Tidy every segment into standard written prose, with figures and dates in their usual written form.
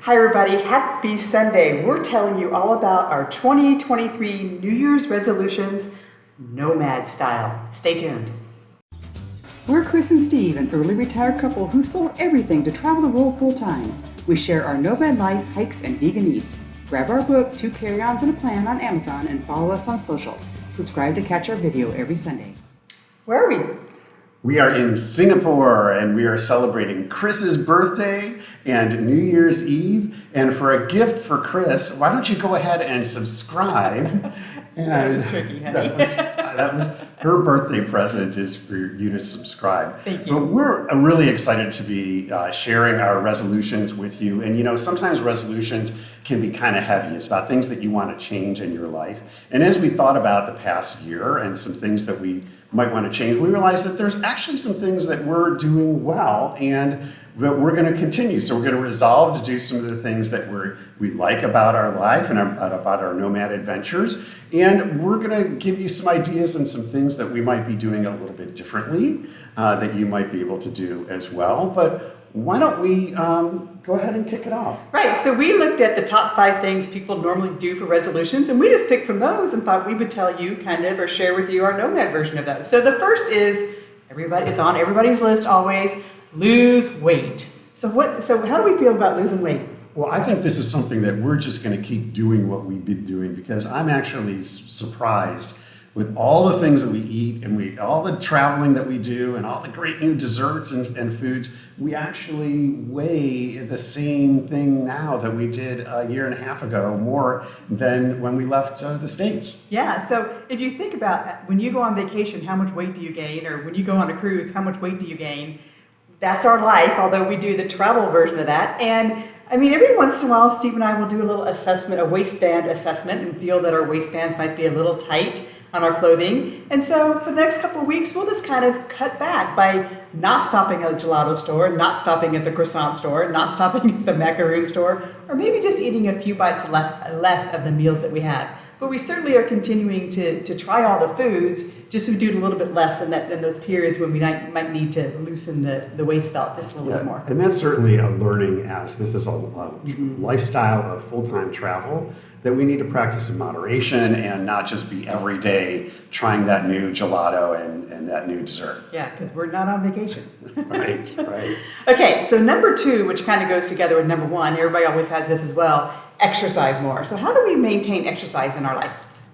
Hi everybody, happy Sunday. We're telling you all about our 2023 New Year's resolutions, Nomad Style. Stay tuned. We're Chris and Steve, an early retired couple who sold everything to travel the world full time. We share our nomad life, hikes, and vegan eats. Grab our book, 2 Carry-Ons and a Plan on Amazon and follow us on social. Subscribe to catch our video every Sunday. Where are we? We are in Singapore and we are celebrating Chris's birthday and New Year's Eve. And for a gift for Chris, why don't you go ahead and subscribe? And that was tricky, honey. that was her birthday present is for you to subscribe. Thank you. But we're really excited to be sharing our resolutions with you. And you know, sometimes resolutions can be kind of heavy. It's about things that you want to change in your life. And as we thought about the past year and some things that we might want to change, we realized that there's actually some things that we're doing well and that we're going to continue. So we're going to resolve to do some of the things that we like about our life and about our nomad adventures. And we're going to give you some ideas and some things that we might be doing a little bit differently that you might be able to do as well. But why don't we go ahead and kick it off? Right, so we looked at the top 5 things people normally do for resolutions, and we just picked from those and thought we would tell you kind of or share with you our nomad version of those. So the first is, it's on everybody's list always, lose weight. So how do we feel about losing weight? Well, I think this is something that we're just going to keep doing what we've been doing because I'm actually surprised with all the things that we eat and all the traveling that we do and all the great new desserts and foods, we actually weigh the same thing now that we did a year and a half ago, more than when we left the States. Yeah, so if you think about when you go on vacation, how much weight do you gain? Or when you go on a cruise, how much weight do you gain? That's our life, although we do the travel version of that. And I mean, every once in a while, Steve and I will do a little assessment, a waistband assessment, and feel that our waistbands might be a little tight on our clothing. And so for the next couple of weeks, we'll just kind of cut back by not stopping at a gelato store, not stopping at the croissant store, not stopping at the macaroon store, or maybe just eating a few bites less of the meals that we have. But we certainly are continuing to try all the foods, just so we do it a little bit less in those periods when we might need to loosen the waist belt just a little bit more. And that's certainly a learning as this is a lifestyle of full-time travel that we need to practice in moderation and not just be every day trying that new gelato and that new dessert. Yeah, because we're not on vacation. Right. Okay, so number 2, which kind of goes together with number 1, everybody always has this as well, exercise more. So how do we maintain exercise in our life?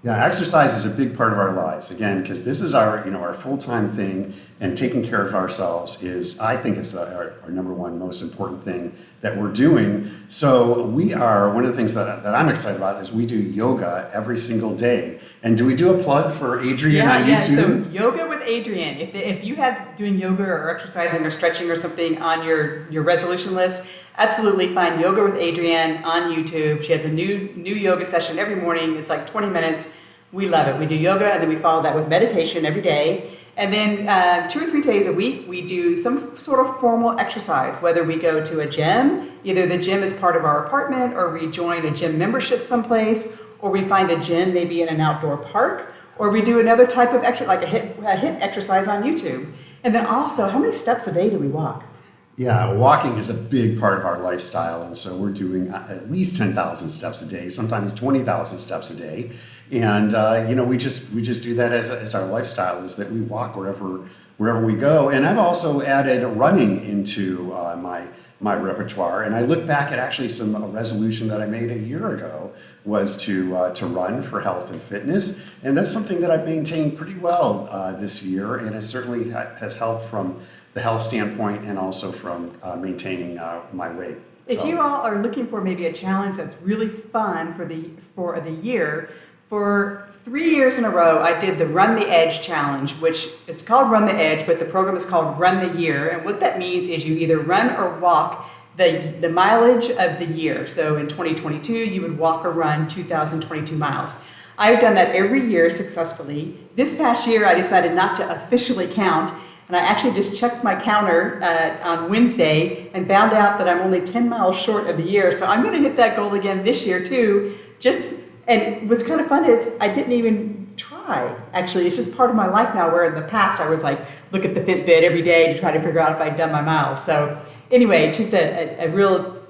Yeah, exercise is a big part of our lives, again, because this is our full-time thing, and taking care of ourselves I think it's our number 1 most important thing that we're doing. So one of the things that I'm excited about is we do yoga every single day. And do we do a plug for Adrienne on YouTube? Yeah, so yoga with Adrienne. If you have doing yoga or exercising or stretching or something on your resolution list, absolutely find Yoga with Adrienne on YouTube. She has a new yoga session every morning. It's like 20 minutes. We love it. We do yoga and then we follow that with meditation every day. And then 2 or 3 days a week, we do some sort of formal exercise, whether we go to a gym, either the gym is part of our apartment, or we join a gym membership someplace, or we find a gym maybe in an outdoor park, or we do another type of exercise, like a HIIT exercise on YouTube. And then also, how many steps a day do we walk? Yeah, walking is a big part of our lifestyle, and so we're doing at least 10,000 steps a day, sometimes 20,000 steps a day. And we just do that as our lifestyle, is that we walk wherever we go. And I've also added running into my repertoire. And I look back at actually a resolution that I made a year ago was to run for health and fitness, and that's something that I've maintained pretty well this year, and it certainly has helped from the health standpoint and also from maintaining my weight. If you all are looking for maybe a challenge that's really fun for the year. For 3 years in a row, I did the Run the Edge challenge, which it's called Run the Edge, but the program is called Run the Year. And what that means is you either run or walk the mileage of the year. So in 2022, you would walk or run 2,022 miles. I've done that every year successfully. This past year, I decided not to officially count, and I actually just checked my counter on Wednesday and found out that I'm only 10 miles short of the year. So I'm going to hit that goal again this year too. And what's kind of fun is I didn't even try. Actually, it's just part of my life now, where in the past I was like, look at the Fitbit every day to try to figure out if I'd done my miles. So anyway, it's just a real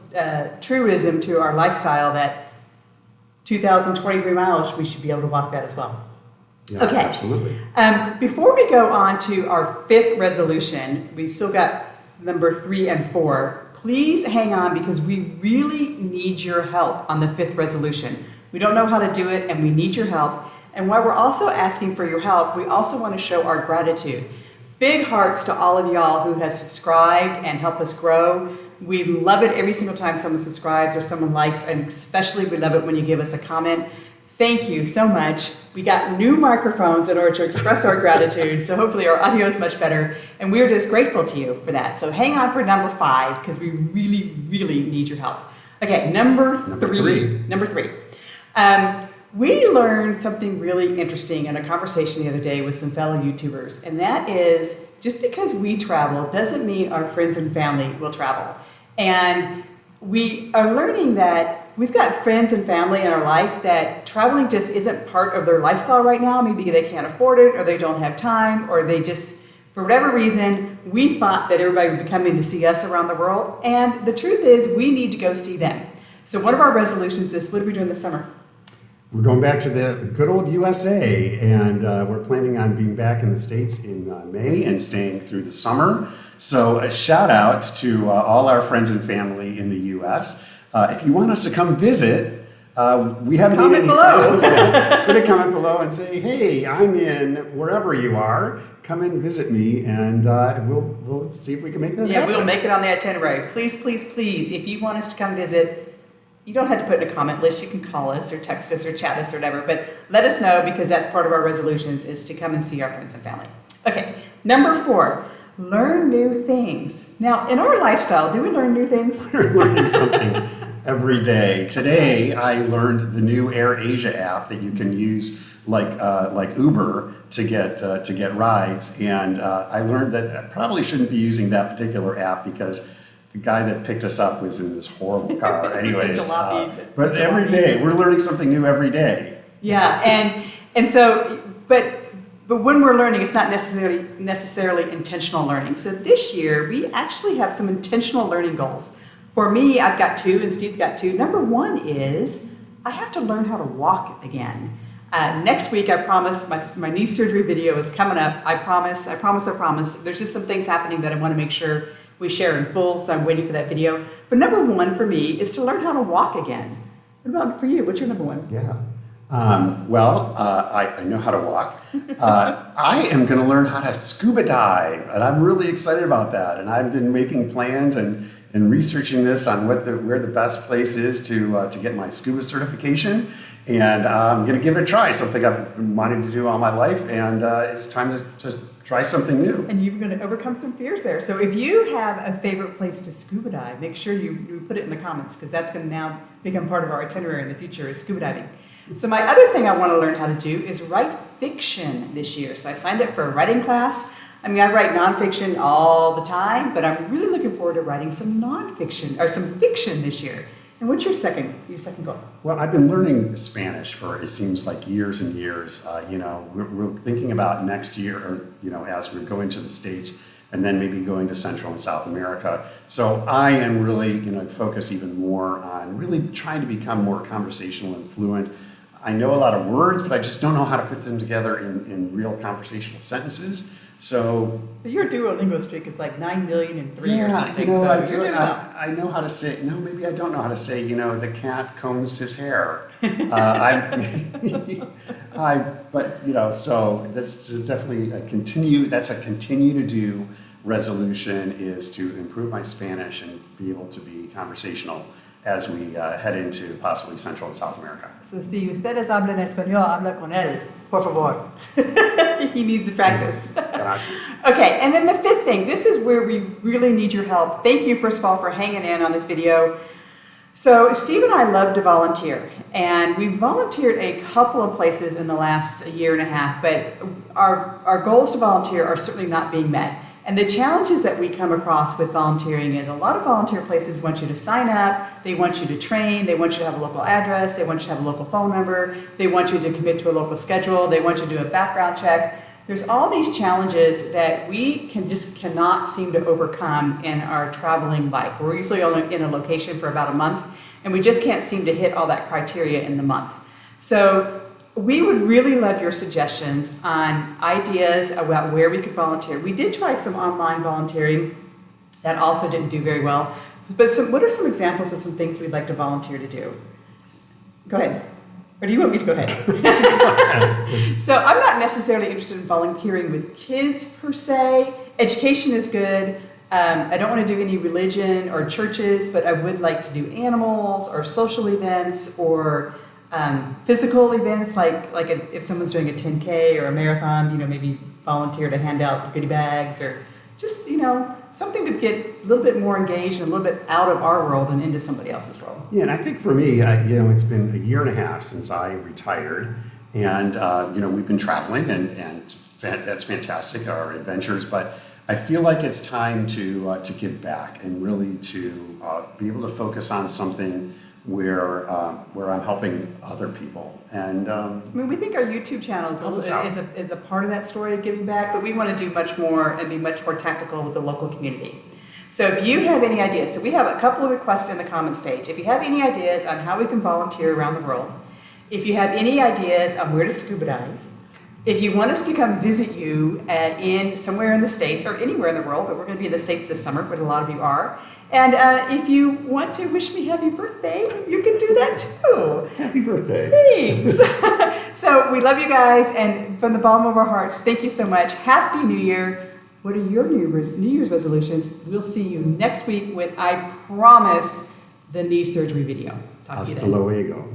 truism to our lifestyle that 2,023 miles, we should be able to walk that as well. Yeah, okay. Absolutely. Before we go on to our fifth resolution, we still got number 3 and 4. Please hang on because we really need your help on the fifth resolution. We don't know how to do it and we need your help. And while we're also asking for your help, we also want to show our gratitude. Big hearts to all of y'all who have subscribed and help us grow. We love it every single time someone subscribes or someone likes, and especially we love it when you give us a comment. Thank you so much. We got new microphones in order to express our gratitude, so hopefully our audio is much better, and we're just grateful to you for that. So hang on for number 5, because we really, really need your help. Okay, number three. Number three. We learned something really interesting in a conversation the other day with some fellow YouTubers, and that is just because we travel doesn't mean our friends and family will travel. And we are learning that we've got friends and family in our life that traveling just isn't part of their lifestyle right now. Maybe they can't afford it, or they don't have time, or they just, for whatever reason, we thought that everybody would be coming to see us around the world. And the truth is, we need to go see them. So one of our resolutions is, what are we doing this summer? We're going back to the good old USA, and we're planning on being back in the States in May and staying through the summer. So a shout out to all our friends and family in the US. If you want us to come visit, we haven't made any plans yet. Put a comment below and say, hey, I'm in wherever you are. Come and visit me, and we'll see if we can make that happen. Yeah, we'll make it on the itinerary. Please, please, please, if you want us to come visit, you don't have to put in a comment list. You can call us or text us or chat us or whatever, but let us know, because that's part of our resolutions, is to come and see our friends and family. Okay, number 4, learn new things. Now, in our lifestyle, do we learn new things? We're learning something every day. Today, I learned the new AirAsia app that you can use like Uber to get rides, and I learned that I probably shouldn't be using that particular app because the guy that picked us up was in this horrible car. Anyways, but every day we're learning something new every day. Yeah, and so, but when we're learning, it's not necessarily intentional learning. So this year we actually have some intentional learning goals. For me, I've got 2, and Steve's got 2. Number 1 is I have to learn how to walk again. Next week, I promise, my knee surgery video is coming up. I promise. There's just some things happening that I want to make sure we share in full, so I'm waiting for that video. But number 1 for me is to learn how to walk again. What about for you? What's your number 1? Yeah. I know how to walk. I am going to learn how to scuba dive, and I'm really excited about that. And I've been making plans and researching this on where the best place is to get my scuba certification. And I'm going to give it a try, something I've been wanting to do all my life, and it's time to try something new. And you're going to overcome some fears there. So if you have a favorite place to scuba dive, make sure you put it in the comments, because that's going to now become part of our itinerary in the future, is scuba diving. So my other thing I want to learn how to do is write fiction this year. So I signed up for a writing class. I mean, I write nonfiction all the time, but I'm really looking forward to writing some nonfiction or some fiction this year. And what's your second goal? Well, I've been learning Spanish for, it seems like, years and years. We're thinking about next year, or, as we're going to the States and then maybe going to Central and South America. So I am really going to focus even more on really trying to become more conversational and fluent. I know a lot of words, but I just don't know how to put them together in real conversational sentences. So your Duolingo streak is like 9,000,003 or something. I know how to say, no, maybe I don't know how to say, the cat combs his hair. So that's definitely that's a continue to do resolution, is to improve my Spanish and be able to be conversational as we head into possibly Central and South America. So si ustedes hablan español, habla con él, por favor. He needs to practice. Gracias. Okay, and then the 5th thing, this is where we really need your help. Thank you, first of all, for hanging in on this video. So Steve and I love to volunteer, and we've volunteered a couple of places in the last year and a half, but our goals to volunteer are certainly not being met. And the challenges that we come across with volunteering is a lot of volunteer places want you to sign up, they want you to train, they want you to have a local address, they want you to have a local phone number, they want you to commit to a local schedule, they want you to do a background check. there's all these challenges that we cannot seem to overcome in our traveling life. We're usually only in a location for about a month, and we just can't seem to hit all that criteria in the month. So we would really love your suggestions on ideas about where we could volunteer. We did try some online volunteering. That also didn't do very well. But what are some examples of some things we'd like to volunteer to do? Go ahead. Or do you want me to go ahead? So I'm not necessarily interested in volunteering with kids per se. Education is good. I don't want to do any religion or churches, but I would like to do animals or social events or physical events, if someone's doing a 10K or a marathon, maybe volunteer to hand out goodie bags or just, something to get a little bit more engaged and a little bit out of our world and into somebody else's world. Yeah, and I think for me, it's been a year and a half since I retired, and we've been traveling, and that's fantastic, our adventures. But I feel like it's time to give back and really to be able to focus on something where I'm helping other people. And we think our YouTube channel is a part of that story of giving back, but we want to do much more and be much more tactical with the local community. So if you have any ideas, so we have a couple of requests in the comments page. If you have any ideas on how we can volunteer around the world, if you have any ideas on where to scuba dive, if you want us to come visit you somewhere in the States or anywhere in the world, but we're going to be in the States this summer, but a lot of you are. And if you want to wish me happy birthday, you can do that too. Happy birthday. Thanks. So we love you guys, and from the bottom of our hearts, thank you so much. Happy New Year. What are your New Year's resolutions? We'll see you next week with, I promise, the knee surgery video. Talk to you then. Hasta luego.